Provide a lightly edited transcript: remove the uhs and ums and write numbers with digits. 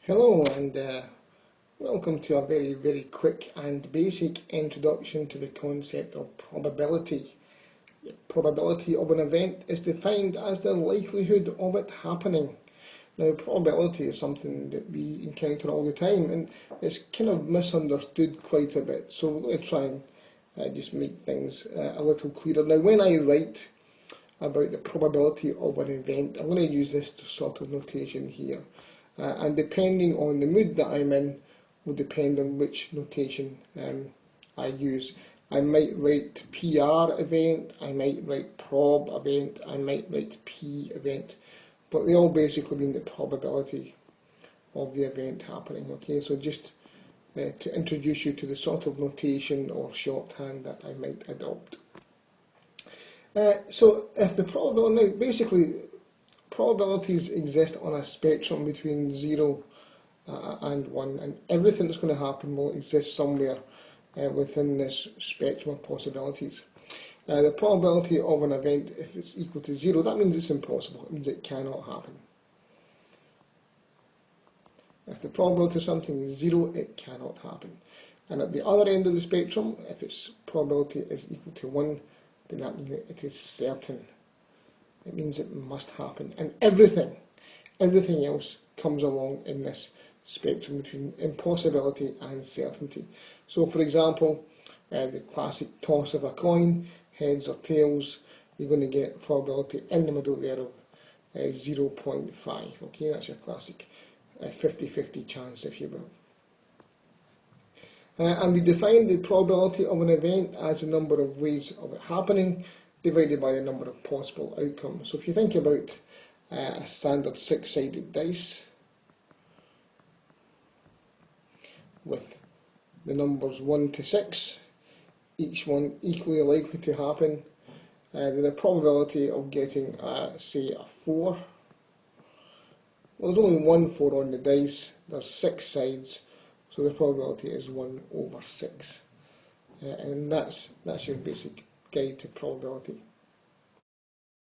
Hello and welcome to a very quick and basic introduction to the concept of probability. The probability of an event is defined as the likelihood of it happening. Now, probability is something that we encounter all the time, and it's kind of misunderstood quite a bit, so we're going to try and just make things a little clearer. Now, when I write about the probability of an event, I'm going to use this sort of notation here. And depending on the mood that I'm in will depend on which notation I use. I might write PR event, I might write prob event, I might write P event, but they all basically mean the probability of the event happening. Okay, so just to introduce you to the sort of notation or shorthand that I might adopt. So if the probability, now basically probabilities exist on a spectrum between 0 and 1, and everything that's going to happen will exist somewhere within this spectrum of possibilities. The probability of an event, if it's equal to 0, that means it's impossible. It means it cannot happen. If the probability of something is 0, it cannot happen. And at the other end of the spectrum, if its probability is equal to 1, then that means that it is certain. It means it must happen. And everything else comes along in this spectrum between impossibility and certainty. So, for example, the classic toss of a coin, heads or tails, you're going to get probability in the middle there of 0.5. Okay, that's your classic 50-50 chance, if you will. And we define the probability of an event as the number of ways of it happening divided by the number of possible outcomes. So if you think about a standard 6-sided dice with the numbers 1 to 6, each one equally likely to happen, then the probability of getting, say, a 4, well, there's only one 4 on the dice, there's 6 sides, so the probability is 1/6. And that's your basic guide to probability.